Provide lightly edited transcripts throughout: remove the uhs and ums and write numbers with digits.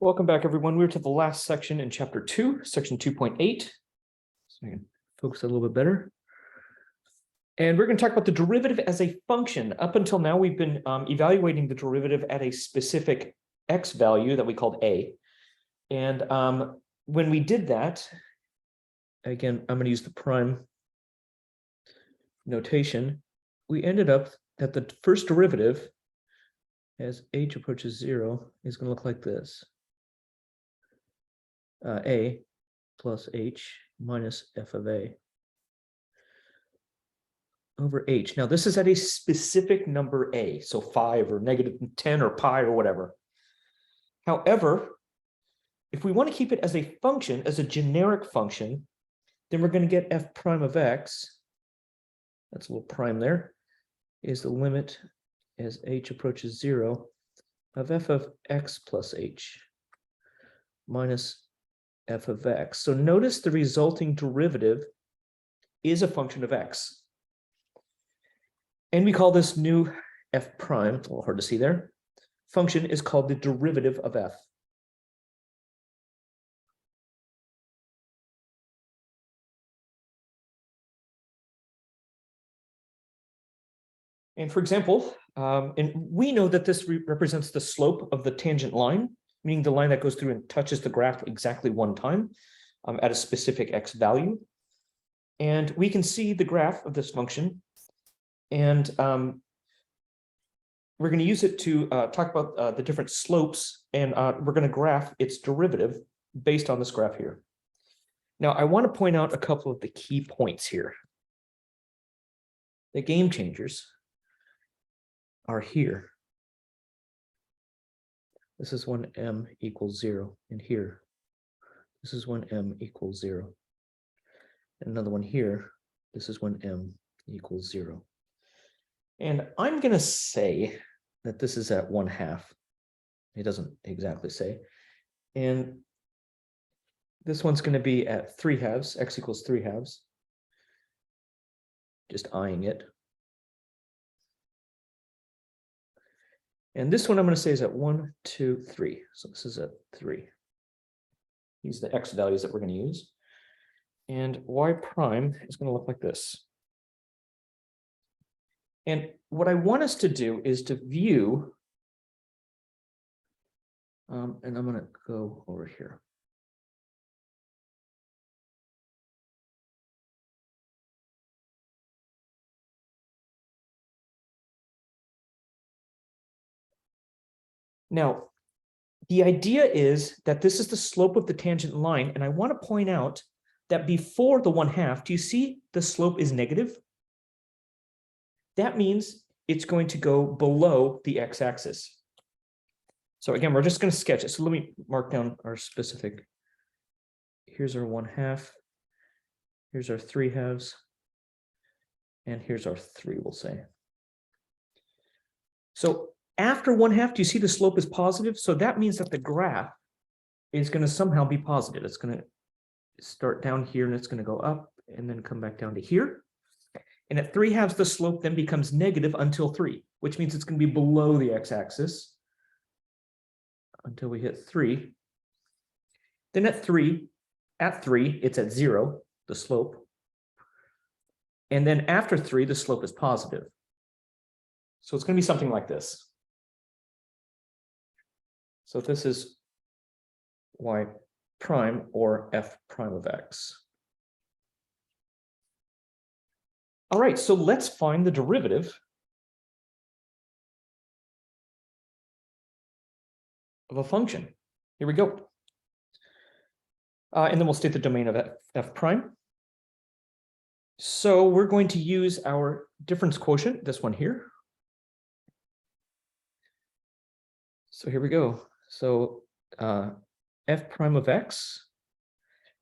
Welcome back, everyone. We're to the last section in chapter 2, section 2.8. So I can focus a little bit better. And we're going to talk about the derivative as a function. Up until now, we've been evaluating the derivative at a specific x value that we called a. And when we did that, again, I'm going to use the prime notation. We ended up that the first derivative, as h approaches 0, is going to look like this. A plus h minus f of a over h. Now, this is at a specific number a, so 5 or -10 or pi or whatever. However, if we want to keep it as a function, as a generic function, then we're going to get f prime of x, that's a little prime there, is the limit as h approaches 0 of f of x plus h minus f of x. So notice the resulting derivative is a function of x. And we call this new f prime, it's a little hard to see there, function is called the derivative of f. And for example, and we know that this represents the slope of the tangent line, meaning the line that goes through and touches the graph exactly one time at a specific x value. And we can see the graph of this function. And we're going to use it to talk about the different slopes, and we're going to graph its derivative based on this graph here. Now, I want to point out a couple of the key points here. The game changers are here. This is when m equals 0, and here, this is when m equals 0. And another one here, this is when m equals 0. And I'm going to say that this is at 1/2. It doesn't exactly say. And this one's going to be at 3/2, x equals 3/2. Just eyeing it. And this one I'm going to say is at 1, 2, 3. So this is at 3. These are the x values that we're going to use. And y prime is going to look like this. And what I want us to do is to view, and I'm going to go over here. Now, the idea is that this is the slope of the tangent line, and I want to point out that before the 1/2, do you see the slope is negative? That means it's going to go below the x-axis. So again, we're just going to sketch it. So let me mark down our specific. Here's our 1/2. Here's our 3/2. And here's our 3, we'll say. So after 1/2, do you see the slope is positive? So that means that the graph is going to somehow be positive. It's going to start down here and it's going to go up and then come back down to here. And at 3/2, the slope then becomes negative until 3, which means it's going to be below the x-axis until we hit 3. Then at 3, it's at 0, the slope. And then after 3, the slope is positive. So it's going to be something like this. So this is y prime or f prime of x. All right, so let's find the derivative of a function. Here we go. And then we'll state the domain of f prime. So we're going to use our difference quotient, this one here. So here we go. So f prime of x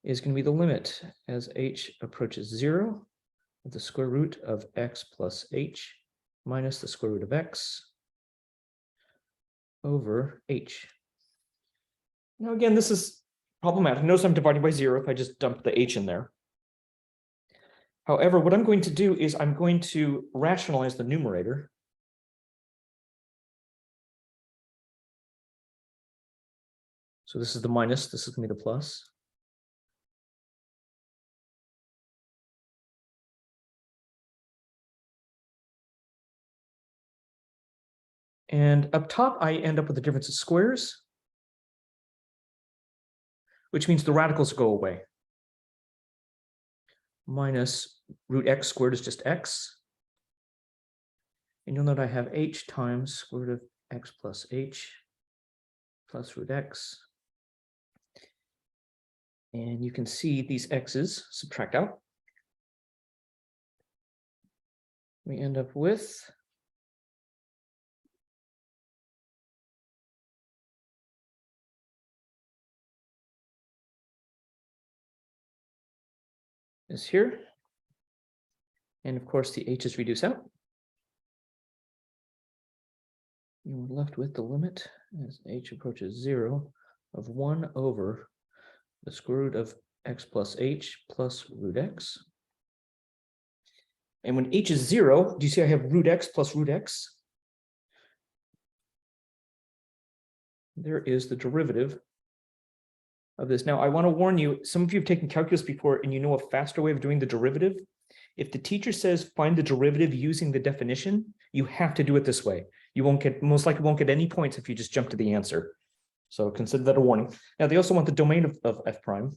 is going to be the limit as h approaches 0 of the square root of x plus h minus the square root of x over h. Now again, this is problematic. Notice I'm dividing by 0 if I just dump the h in there. However, what I'm going to do is I'm going to rationalize the numerator. So this is the minus, this is going to be the plus. And up top, I end up with the difference of squares, which means the radicals go away. Minus root x squared is just x. And you'll note I have h times square root of x plus h plus root x. And you can see these x's subtract out. We end up with this here. And of course, the h's reduce out. You're left with the limit as h approaches 0 of 1 over the square root of x plus h plus root x. And when h is 0, do you see I have root x plus root x? There is the derivative of this. Now, I want to warn you, some of you have taken calculus before and you know a faster way of doing the derivative. If the teacher says find the derivative using the definition, you have to do it this way. You won't get, most likely won't get any points if you just jump to the answer. So consider that a warning. Now, they also want the domain of f prime.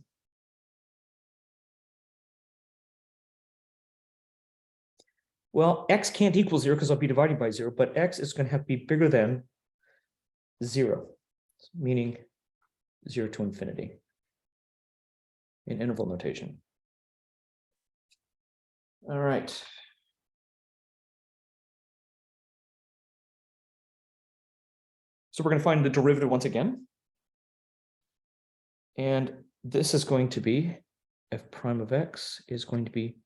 Well, x can't equal 0 because I'll be dividing by 0, but x is going to have to be bigger than 0, meaning 0 to infinity in interval notation. All right. So we're going to find the derivative once again. And this is going to be f prime of x is going to be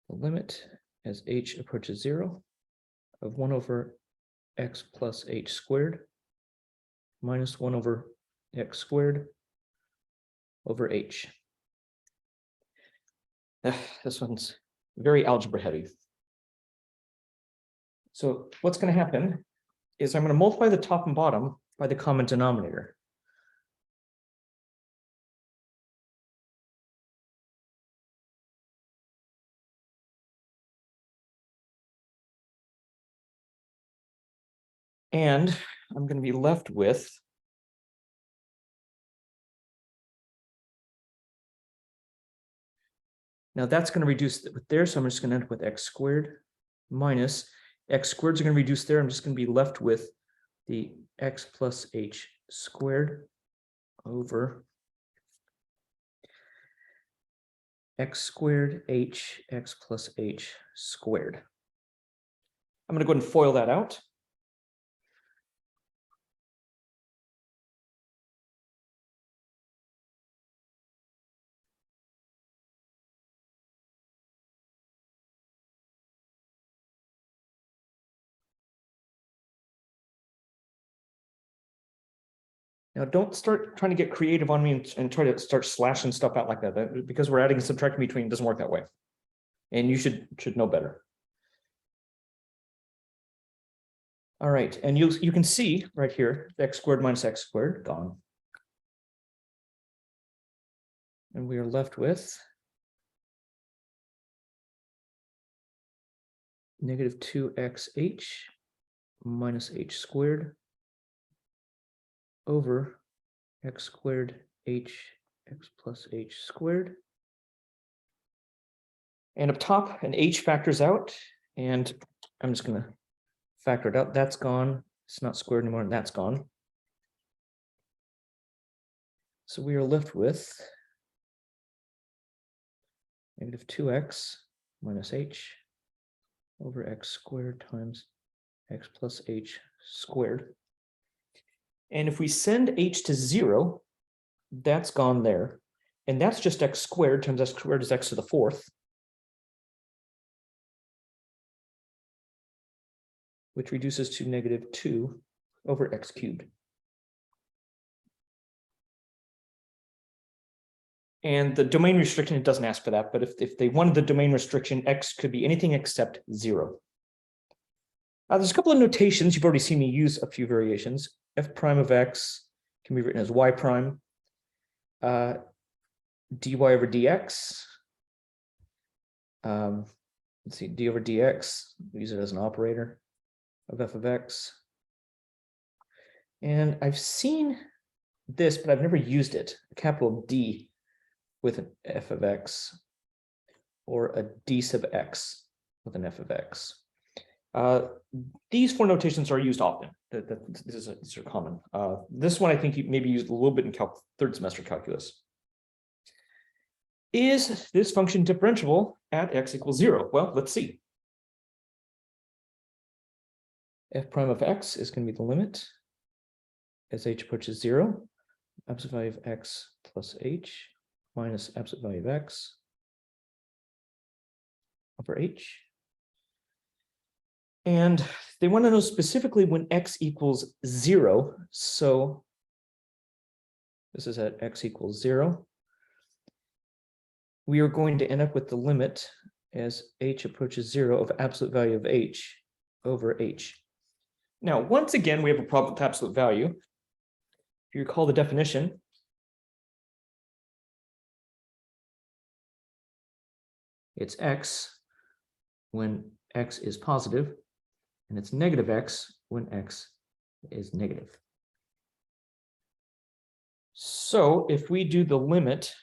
the limit as h approaches 0 of 1 over x plus h squared minus 1 over x squared over h. This one's very algebra heavy. So what's going to happen is I'm going to multiply the top and bottom by the common denominator. And I'm going to be left with now that's going to reduce with there, so I'm just going to end up with x squared minus x squared is going to reduce there. I'm just going to be left with the x plus h squared over x squared h x plus h squared. I'm going to go ahead and FOIL that out. Now, don't start trying to get creative on me and try to start slashing stuff out like that, because we're adding and subtracting between, it doesn't work that way. And you should know better. All right, and you can see right here, x squared minus x squared, gone. And we are left with negative 2xh minus h squared over x squared h x plus h squared. And up top, an h factors out, and I'm just going to factor it out. That's gone. It's not squared anymore, and that's gone. So we are left with negative 2x minus h over x squared times x plus h squared. And if we send h to 0, that's gone there. And that's just x squared times x squared is x to the 4th. Which reduces to negative 2 over x cubed. And the domain restriction, it doesn't ask for that, but if they wanted the domain restriction, x could be anything except 0. There's a couple of notations. You've already seen me use a few variations. F prime of x can can be written as y prime dy over dx. Let's see, d over dx, use it as an operator of f of x. And I've seen this, but I've never used it, a capital D with an f of x, or a d sub x with an f of x. These four notations are used often. These are common. This one I think you maybe used a little bit in third semester calculus. Is this function differentiable at x equals 0? Well, let's see. F prime of x is going to be the limit as h approaches 0, absolute value of x plus h minus absolute value of x over h. And they want to know specifically when x equals 0. So this is at x equals 0. We are going to end up with the limit as h approaches 0 of absolute value of h over h. Now, once again, we have a problem with absolute value. If you recall the definition, it's x when x is positive, and it's negative x when x is negative. So if we do the limit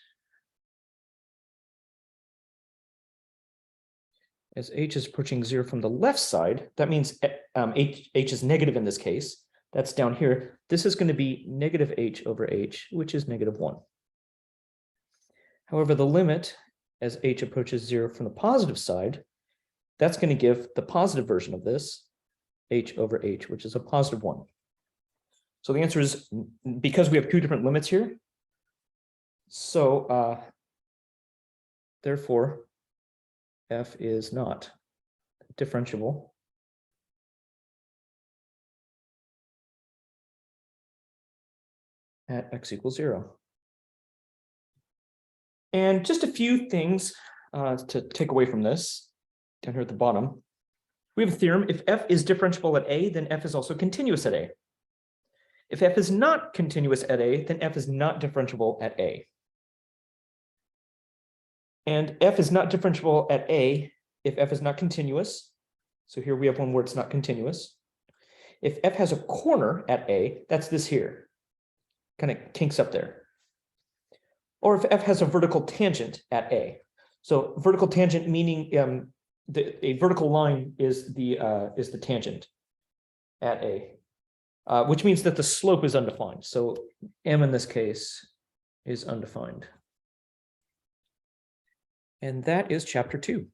as h is approaching 0 from the left side, that means h is negative in this case. That's down here. This is going to be negative h over h, which is negative 1. However, the limit as h approaches 0 from the positive side, that's going to give the positive version of this, h over h, which is a positive 1. So the answer is, because we have two different limits here, so therefore, f is not differentiable at x equals 0. And just a few things to take away from this, down here at the bottom. We have a theorem: if f is differentiable at a, then f is also continuous at a. If f is not continuous at a, then f is not differentiable at a. And f is not differentiable at a if f is not continuous. So here we have one where it's not continuous. If f has a corner at a, that's this here, kind of kinks up there. Or if f has a vertical tangent at a. So vertical tangent meaning a vertical line is the tangent at a, which means that the slope is undefined. So m in this case is undefined. And that is chapter 2.